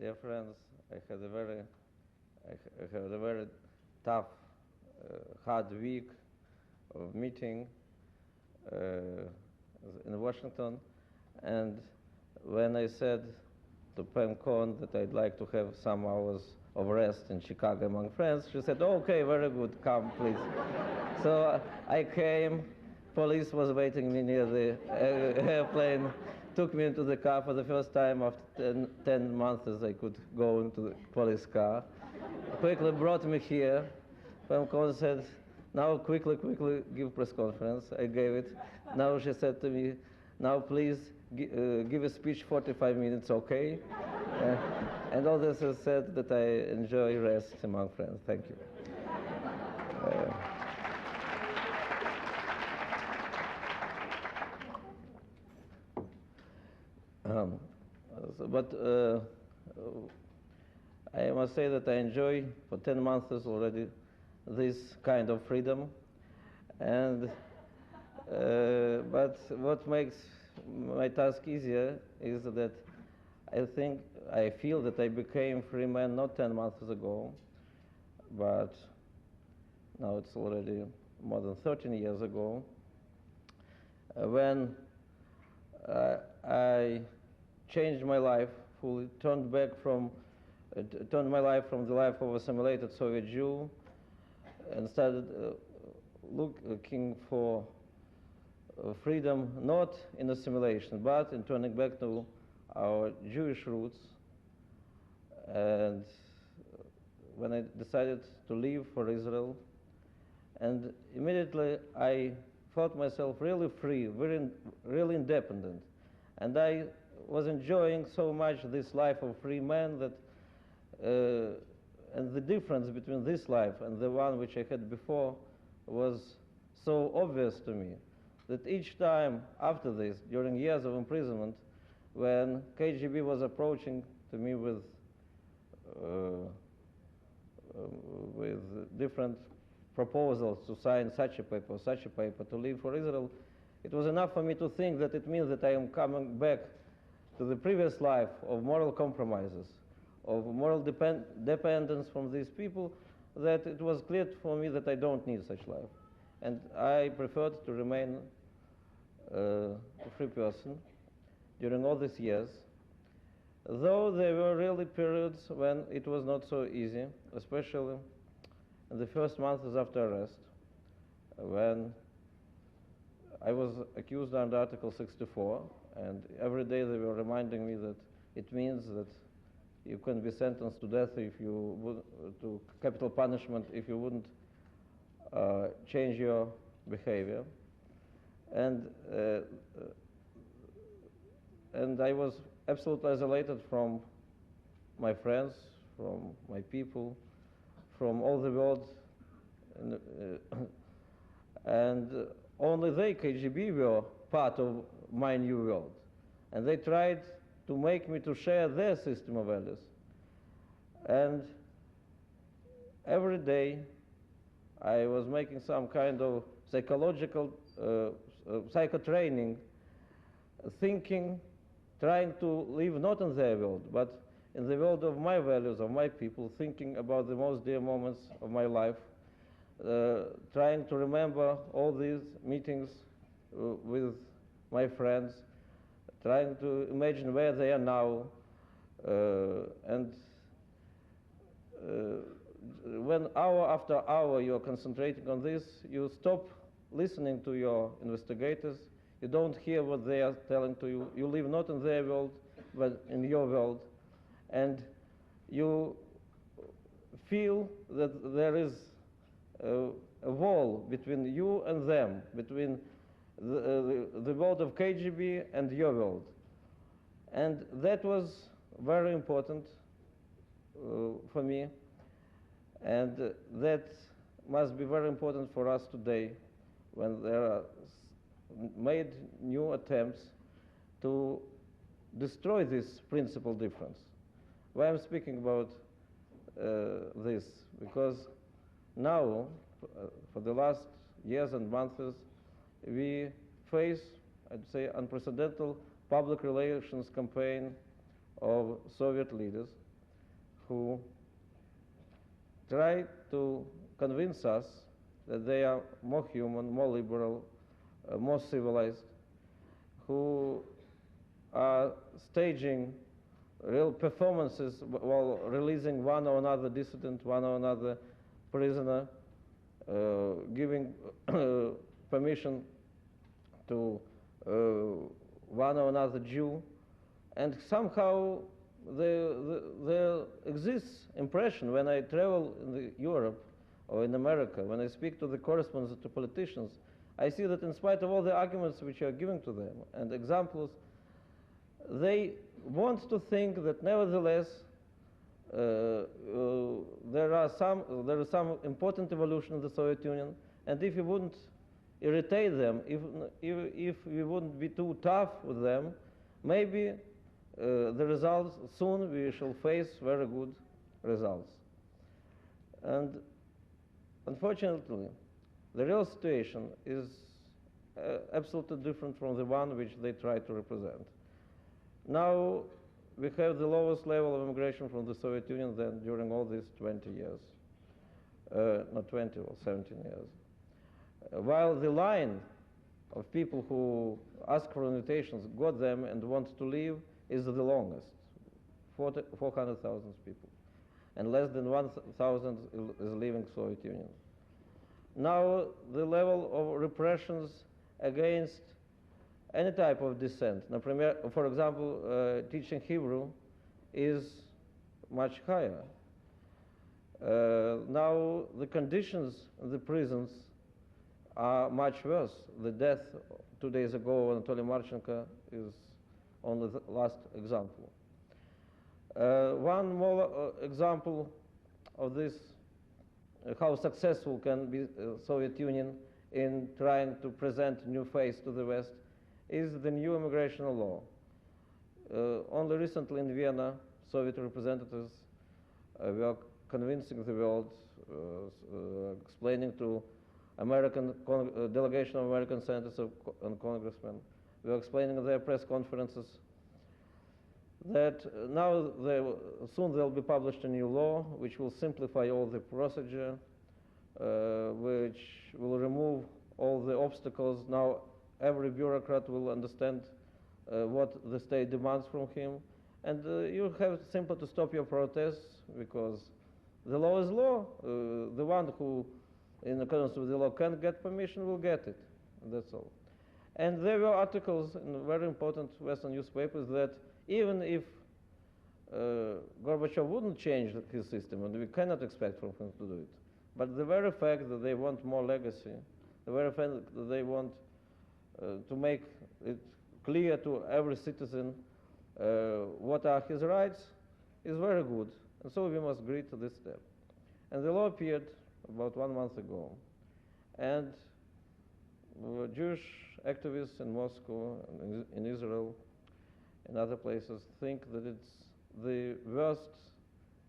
Dear friends, I had a very tough, hard week of meeting in Washington, and when I said to Pam Cohn that I'd like to have some hours of rest in Chicago among friends, she said, "Oh, okay, very good, come, please." So I came, police was waiting me near the airplane, took me into the car for the first time after 10 months as I could go into the police car, quickly brought me here. Pam Cohn said, "Now quickly give press conference." I gave it. Now she said to me, "Now please give a speech 45 minutes, okay?" And all this is said that I enjoy rest among friends. Thank you. But I must say that I enjoy for 10 months already this kind of freedom, and but what makes my task easier is that I feel that I became free man not 10 months ago, but now it's already more than 13 years ago, when I changed my life fully, turned my life from the life of assimilated Soviet Jew, and started looking for freedom not in assimilation, but in turning back to our Jewish roots. And when I decided to leave for Israel, and immediately I felt myself really free, really independent, and I was enjoying so much this life of free man that, and the difference between this life and the one which I had before was so obvious to me that each time after this, during years of imprisonment, when KGB was approaching to me with different proposals to sign such a paper, to leave for Israel, it was enough for me to think that it means that I am coming back to the previous life of moral compromises, of moral dependence from these people, that it was clear for me that I don't need such life. And I preferred to remain a free person during all these years, though there were really periods when it was not so easy, especially in the first months after arrest, when I was accused under Article 64, and every day they were reminding me that it means that you can be sentenced to death if you would, to capital punishment if you wouldn't change your behavior. And I was absolutely isolated from my friends, from my people, from all the world, and only they, KGB, were part of my new world, and they tried to make me to share their system of values. And every day I was making some kind of psychological psycho-training, thinking, trying to live not in their world, but in the world of my values, of my people, thinking about the most dear moments of my life, trying to remember all these meetings with my friends, trying to imagine where they are now, and when hour after hour you're concentrating on this, you stop listening to your investigators. You don't hear what they are telling to you. You live not in their world, but in your world. And you feel that there is a wall between you and them, between the world of KGB and your world. And that was very important for me. And that must be very important for us today, when there are made new attempts to destroy this principal difference. Why I'm speaking about this? Because now, for the last years and months, we face, I'd say, unprecedented public relations campaign of Soviet leaders, who try to convince us that they are more human, more liberal, more civilized, who are staging real performances while releasing one or another dissident, one or another prisoner, giving permission to one or another Jew, and somehow there exists impression when I travel in Europe or in America, when I speak to the correspondents, to politicians, I see that in spite of all the arguments which are given to them and examples, they want to think that nevertheless there is some important evolution in the Soviet Union, and if we wouldn't irritate them, if we wouldn't be too tough with them, maybe the results soon we shall face very good results. And unfortunately, the real situation is absolutely different from the one which they try to represent. Now we have the lowest level of immigration from the Soviet Union than during all these 20 years, not 20 or 17 years. While the line of people who ask for invitations, got them, and want to leave is the longest, 400,000 people, and less than 1,000 is leaving Soviet Union. Now the level of repressions against any type of dissent, for example, teaching Hebrew is much higher. Now the conditions in the prisons are much worse. The death 2 days ago of Anatoly Marchenko is only the last example. One more example of this, how successful can be Soviet Union in trying to present new face to the West, is the new immigration law. Only recently in Vienna, Soviet representatives were convincing the world, explaining to delegation of American senators and congressmen, were explaining in their press conferences that now soon there will be published a new law which will simplify all the procedure, which will remove all the obstacles. Now every bureaucrat will understand what the state demands from him, and you have simply to stop your protests, because the law is law. The one who, in accordance with the law, can't get permission will get it. That's all. And there were articles in very important Western newspapers that even if Gorbachev wouldn't change his system, and we cannot expect from him to do it, but the very fact that they want more legacy, the very fact that they want to make it clear to every citizen what are his rights is very good. And so we must agree to this step. And the law appeared about 1 month ago. And Jewish activists in Moscow, and in Israel, and other places think that it's the worst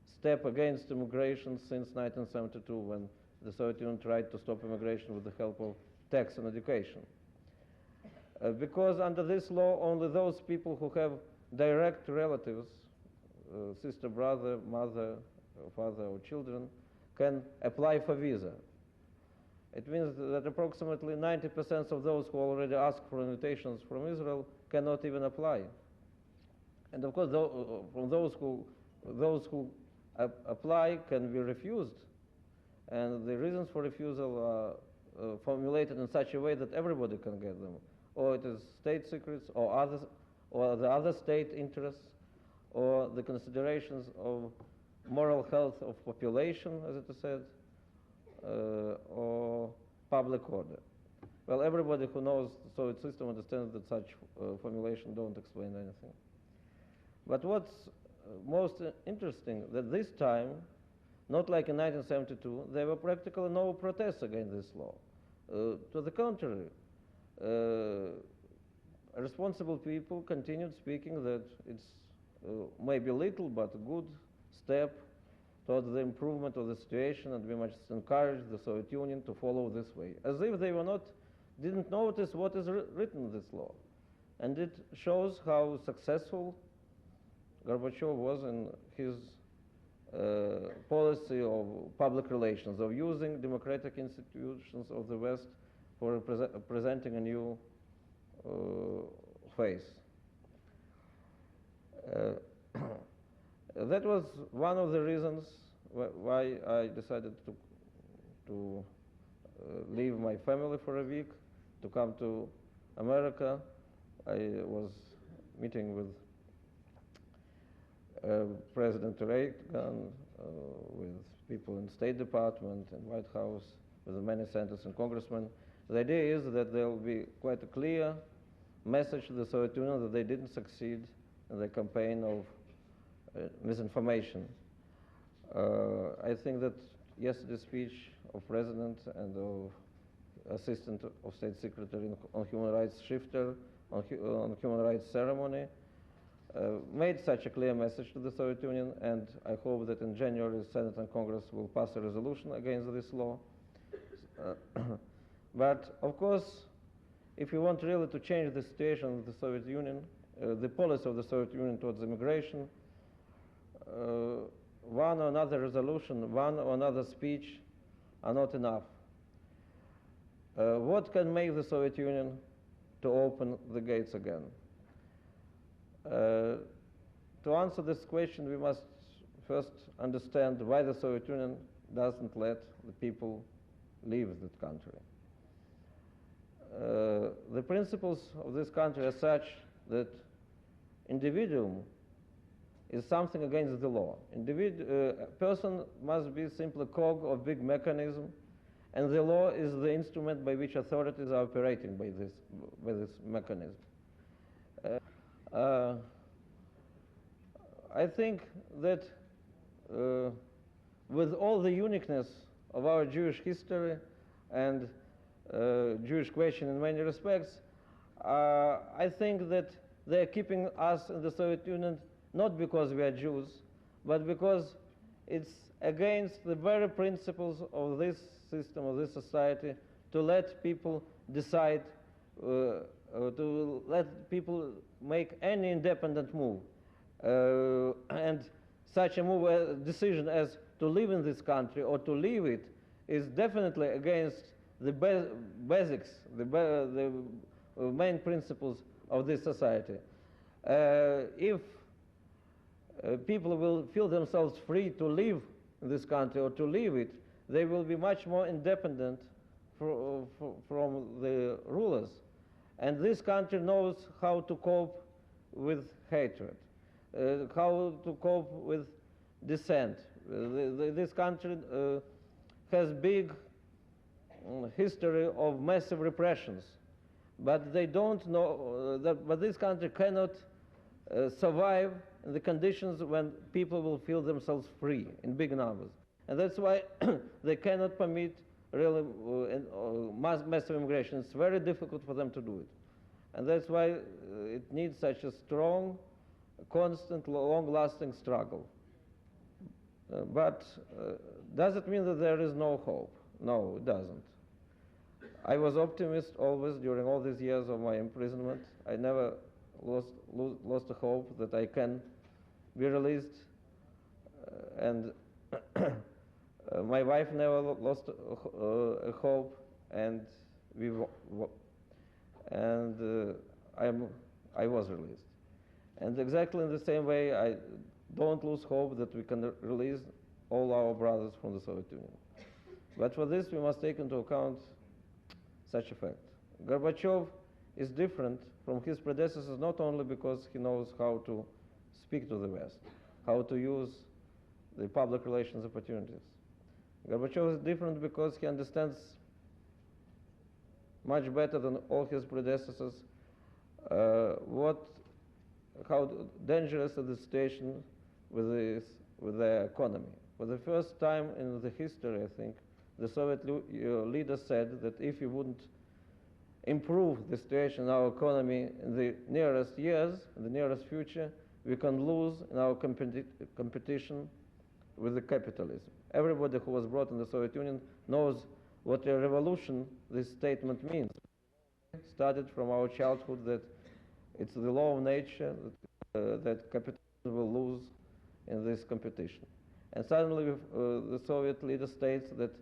step against immigration since 1972, when the Soviet Union tried to stop immigration with the help of tax and education. Because under this law, only those people who have direct relatives, sister, brother, mother, father, or children, can apply for visa. It means that approximately 90% of those who already ask for invitations from Israel cannot even apply. And of course, from those who apply can be refused. And the reasons for refusal are formulated in such a way that everybody can get them. Or it is state secrets, or the other state interests, or the considerations of moral health of population, as it is said, or public order. Well, everybody who knows the Soviet system understands that such formulation don't explain anything. But what's most interesting, that this time, not like in 1972, there were practically no protests against this law. To the contrary, responsible people continued speaking that it's maybe little but a good step towards the improvement of the situation, and we must encourage the Soviet Union to follow this way, as if they didn't notice what is written in this law. And it shows how successful Gorbachev was in his policy of public relations, of using democratic institutions of the West for presenting a new face. That was one of the reasons why I decided to leave my family for a week, to come to America. I was meeting with President Reagan, with people in State Department and White House, with many senators and congressmen. The idea is that there will be quite a clear message to the Soviet Union that they didn't succeed in the campaign of misinformation. I think that yesterday's speech of President and of Assistant of State Secretary on Human Rights Shifter, on Human Rights Ceremony, made such a clear message to the Soviet Union, and I hope that in January the Senate and Congress will pass a resolution against this law. But of course, if you want really to change the situation of the Soviet Union, the policy of the Soviet Union towards immigration, one or another resolution, one or another speech are not enough. What can make the Soviet Union to open the gates again? To answer this question, we must first understand why the Soviet Union doesn't let the people leave that country. The principles of this country are such that individuum is something against the law. A person must be simply a cog of big mechanism, and the law is the instrument by which authorities are operating by this mechanism. I think that with all the uniqueness of our Jewish history and Jewish question in many respects, I think that they are keeping us in the Soviet Union not because we are Jews, but because it's against the very principles of this system, of this society, to let people decide, to let people make any independent move. And such a move, decision as to live in this country or to leave it, is definitely against the basics, the main principles of this society. If people will feel themselves free to live in this country or to leave it, they will be much more independent from the rulers. And this country knows how to cope with hatred, how to cope with dissent. This country has big history of massive repressions, but they don't know but this country cannot survive in the conditions when people will feel themselves free in big numbers. And that's why they cannot permit really massive immigration. It's very difficult for them to do it. And that's why it needs such a strong, constant, long-lasting struggle. But does it mean that there is no hope? No, it doesn't. I was optimist always during all these years of my imprisonment. I never lost a hope that I can be released. And my wife never lost a hope, and I was released. And exactly in the same way, I don't lose hope that we can release all our brothers from the Soviet Union. But for this, we must take into account such a fact. Gorbachev is different from his predecessors not only because he knows how to speak to the West, how to use the public relations opportunities. Gorbachev is different because he understands much better than all his predecessors how dangerous is the situation with the economy. For the first time in the history, I think, the Soviet leader said that if we wouldn't improve the situation in our economy in the nearest years, in the nearest future, we can lose in our competition with the capitalism. Everybody who was brought in the Soviet Union knows what a revolution this statement means. It started from our childhood that it's the law of nature that capitalism will lose in this competition. And suddenly the Soviet leader states that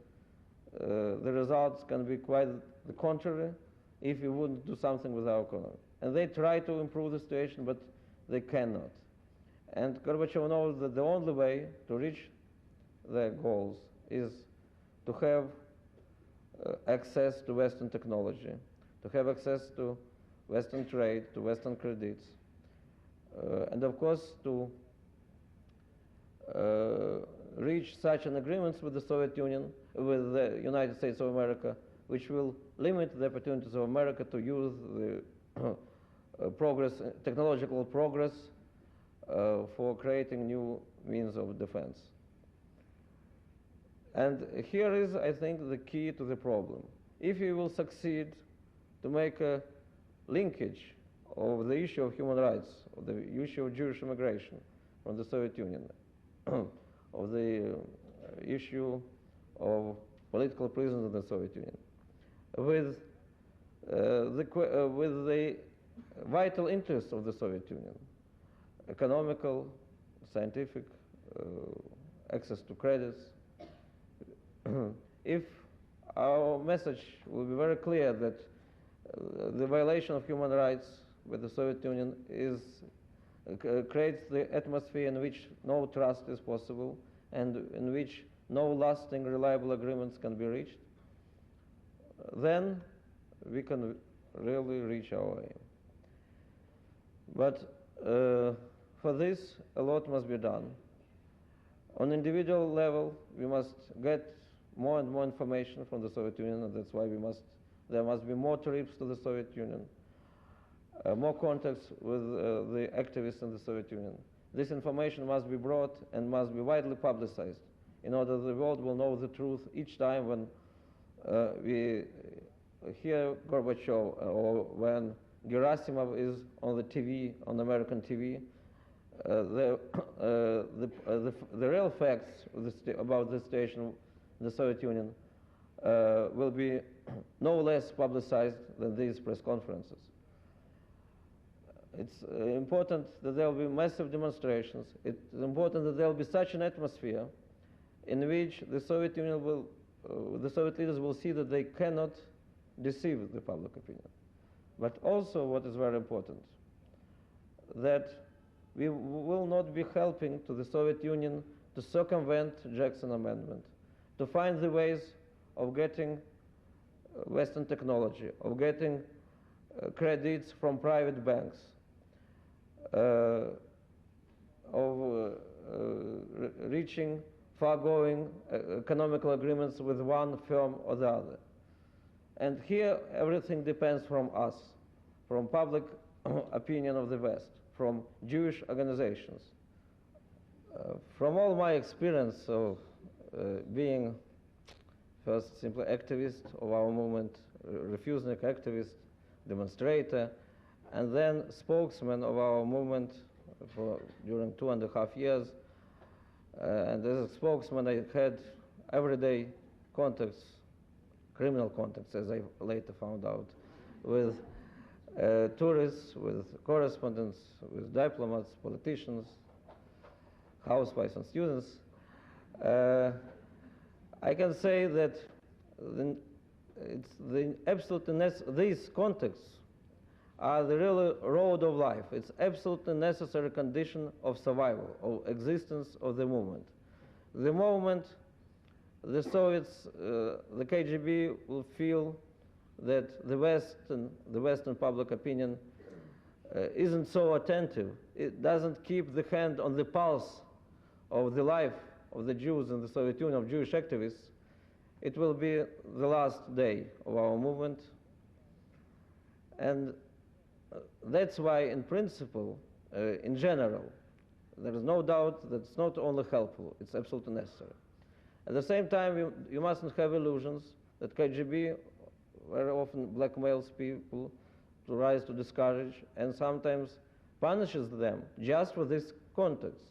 the results can be quite the contrary if we wouldn't do something with our economy. And they try to improve the situation, but they cannot. And Gorbachev knows that the only way to reach their goals is to have access to Western technology, to have access to Western trade, to Western credits, and of course to reach such an agreement with the Soviet Union, with the United States of America, which will limit the opportunities of America to use the technological progress for creating new means of defense. And here is, I think, the key to the problem. If you will succeed to make a linkage of the issue of human rights, of the issue of Jewish immigration from the Soviet Union, of the issue of political prisons in the Soviet Union, with the vital interests of the Soviet Union, economical, scientific, access to credits. If our message will be very clear that the violation of human rights with the Soviet Union creates the atmosphere in which no trust is possible and in which no lasting, reliable agreements can be reached, then we can really reach our aim. But for this, a lot must be done. On individual level, we must get more and more information from the Soviet Union, and that's why there must be more trips to the Soviet Union, more contacts with the activists in the Soviet Union. This information must be brought and must be widely publicized in order that the world will know the truth each time when we hear Gorbachev or when Gerasimov is on the TV, on American TV. The real facts about the situation in the Soviet Union will be no less publicized than these press conferences. It's important that there will be massive demonstrations. It's important that there will be such an atmosphere in which the Soviet Union will, the Soviet leaders will see that they cannot deceive the public opinion. But also, what is very important, that we will not be helping to the Soviet Union to circumvent Jackson Amendment, to find the ways of getting Western technology, of getting credits from private banks, of reaching far-going economical agreements with one firm or the other. And here everything depends from us, from public opinion of the West, from Jewish organizations. From all my experience of being first simply activist of our movement, refusnik activist, demonstrator, and then spokesman of our movement during 2.5 years. And as a spokesman, I had everyday contacts, criminal contacts, as I later found out, with tourists, with correspondents, with diplomats, politicians, housewives and students. I can say that these contacts are the real road of life. It's absolutely necessary condition of survival, of existence of the movement. The moment the Soviets, the KGB will feel that the Western public opinion isn't so attentive, it doesn't keep the hand on the pulse of the life of the Jews in the Soviet Union, of Jewish activists, it will be the last day of our movement. And that's why, in principle, in general, there is no doubt that it's not only helpful, it's absolutely necessary. At the same time, you mustn't have illusions that KGB very often blackmails people to rise to discourage and sometimes punishes them just for these contacts.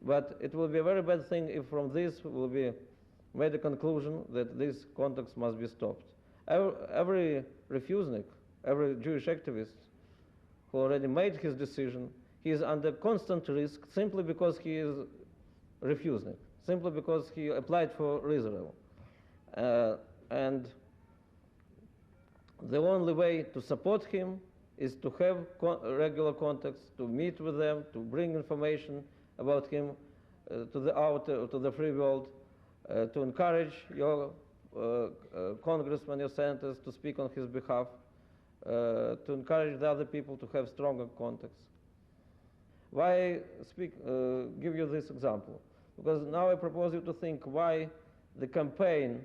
But it will be a very bad thing if from this will be made a conclusion that these contacts must be stopped. Every refusnik, every Jewish activist who already made his decision, he is under constant risk simply because he is refusnik, simply because he applied for Israel. And the only way to support him is to have regular contacts, to meet with them, to bring information about him to the free world, to encourage your congressmen, your senators to speak on his behalf, to encourage the other people to have stronger contacts. Why give you this example? Because now I propose you to think why the campaign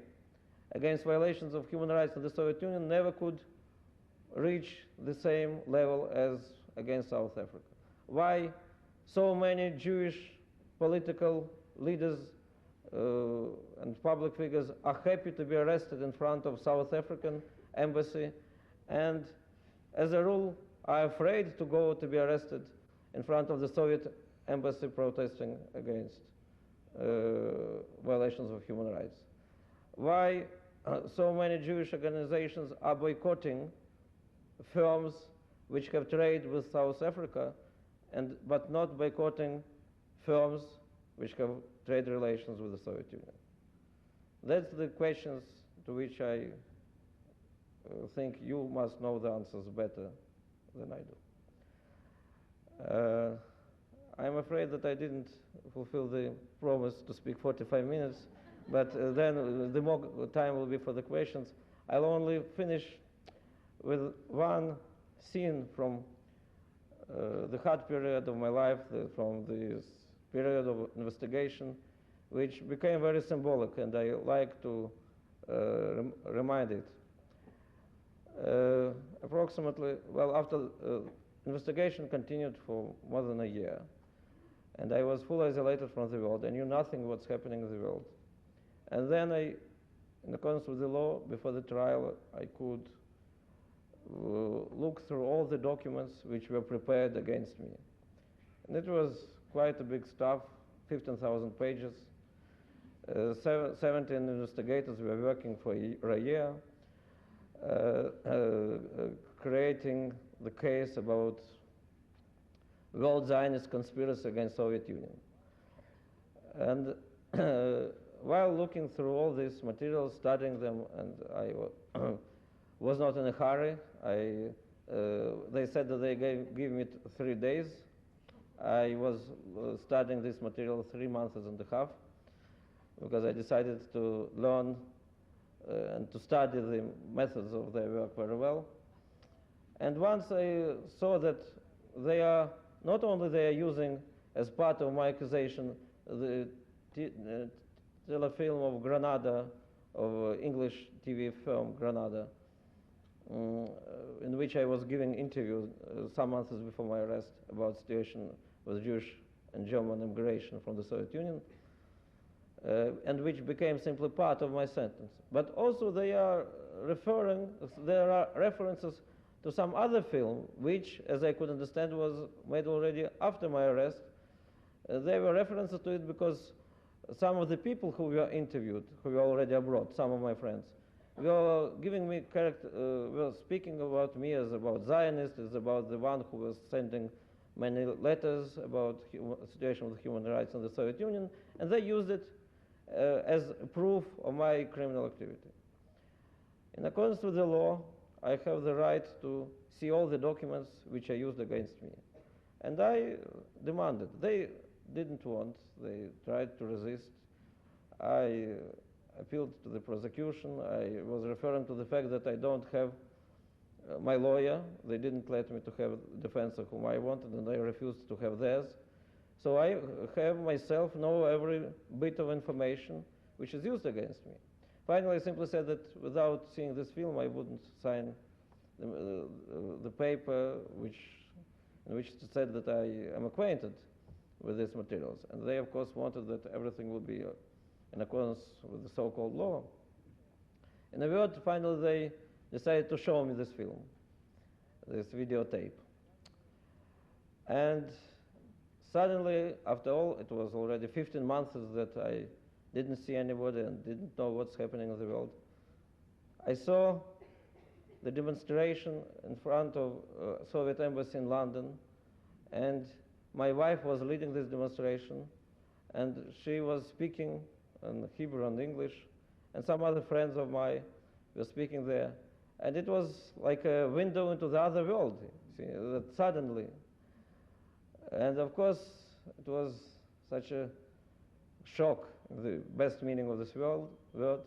against violations of human rights in the Soviet Union never could reach the same level as against South Africa. Why so many Jewish political leaders and public figures are happy to be arrested in front of South African embassy, and as a rule are afraid to go to be arrested in front of the Soviet embassy protesting against violations of human rights. Why so many Jewish organizations are boycotting firms which have trade with South Africa, but not boycotting firms which have trade relations with the Soviet Union? That's the questions to which I think you must know the answers better than I do. I'm afraid that I didn't fulfill the promise to speak 45 minutes, but then the more time will be for the questions. I'll only finish with one scene from the hard period of my life, from this period of investigation, which became very symbolic, and I like to remind it. Approximately, well, after investigation continued for more than a year, and I was fully isolated from the world. I knew nothing what's happening in the world. And then in accordance with the law, before the trial, I could look through all the documents which were prepared against me. And it was quite a big stuff, 15,000 pages. 17 investigators were working for a year, creating the case about world Zionist conspiracy against Soviet Union. And while looking through all these materials, studying them, and I was not in a hurry. They said that they give me 3 days. I was studying this material 3 months and a half, because I decided to learn and to study the methods of their work very well. And once I saw that they are, not only they are using as part of my accusation the telefilm of Granada, of English TV film Granada, in which I was giving interviews some months before my arrest about the situation with Jewish and German immigration from the Soviet Union, and which became simply part of my sentence. But also there are references to some other film, which, as I could understand, was made already after my arrest. There were references to it because some of the people who were interviewed, who were already abroad, some of my friends, were giving me were speaking about me as about Zionists, as about the one who was sending many letters about situation with human rights in the Soviet Union, and they used it as proof of my criminal activity. In accordance with the law, I have the right to see all the documents which are used against me. And I demanded. They didn't want. They tried to resist. I appealed to the prosecution. I was referring to the fact that I don't have my lawyer. They didn't let me to have defense of whom I wanted, and I refused to have theirs. So I have myself know every bit of information which is used against me. Finally, I simply said that without seeing this film, I wouldn't sign the paper in which it said that I am acquainted with these materials. And they, of course, wanted that everything would be in accordance with the so-called law. In a word, finally, they decided to show me this film, this videotape. And suddenly, after all, it was already 15 months that I didn't see anybody and didn't know what's happening in the world. I saw the demonstration in front of Soviet embassy in London, and my wife was leading this demonstration, and she was speaking in Hebrew and English, and some other friends of mine were speaking there. And it was like a window into the other world, see, that suddenly. And of course, it was such a shock, in the best meaning of this word.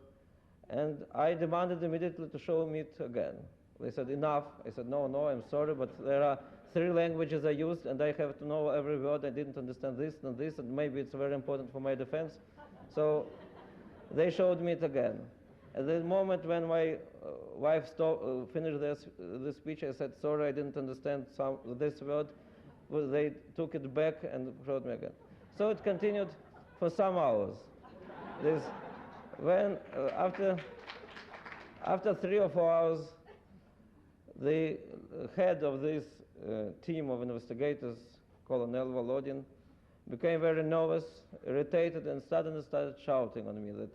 And I demanded immediately to show me it again. They said, enough. I said, no, I'm sorry, but there are 3 languages I used, and I have to know every word. I didn't understand this, and maybe it's very important for my defense. So they showed me it again. At the moment when my wife finished this speech, I said, sorry, I didn't understand this word. Well, they took it back and showed me again. So it continued for some hours. After 3 or 4 hours, the head of this team of investigators, Colonel Volodin, became very nervous, irritated, and suddenly started shouting on me that,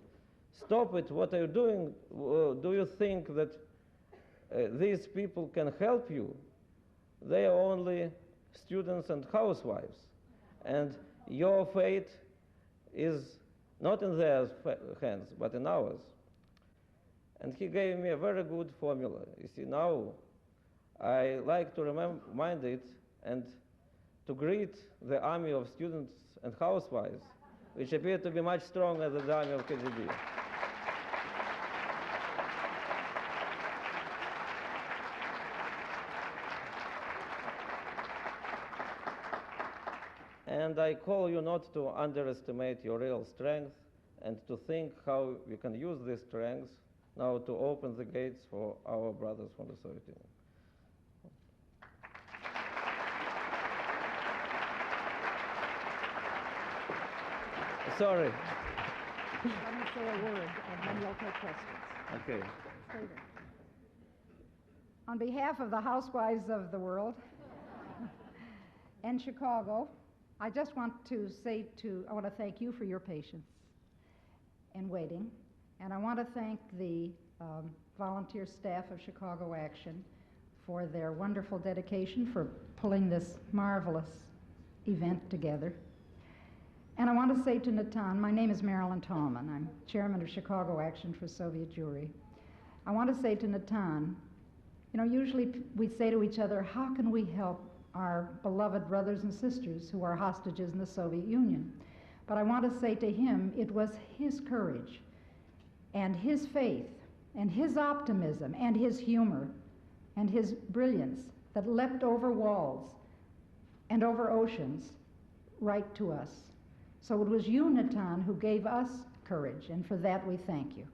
stop it, what are you doing? Do you think that these people can help you? They are only students and housewives, and your fate is not in their hands, but in ours. And he gave me a very good formula. You see, now I like to remind it and to greet the army of students and housewives, which appear to be much stronger than the army of KGB. And I call you not to underestimate your real strength and to think how we can use this strength now to open the gates for our brothers from the Soviet Union. Sorry. Let me say a word, and then you'll take questions. Okay. Stay there. On behalf of the housewives of the world and Chicago, I just want to I want to thank you for your patience in waiting, and I want to thank the volunteer staff of Chicago Action for their wonderful dedication for pulling this marvelous event together. And I want to say to Natan, my name is Marilyn Tallman. I'm chairman of Chicago Action for Soviet Jewry. I want to say to Natan, you know, usually we say to each other, how can we help our beloved brothers and sisters who are hostages in the Soviet Union? But I want to say to him, it was his courage and his faith and his optimism and his humor and his brilliance that leapt over walls and over oceans right to us. So it was you, Natan, who gave us courage, and for that we thank you.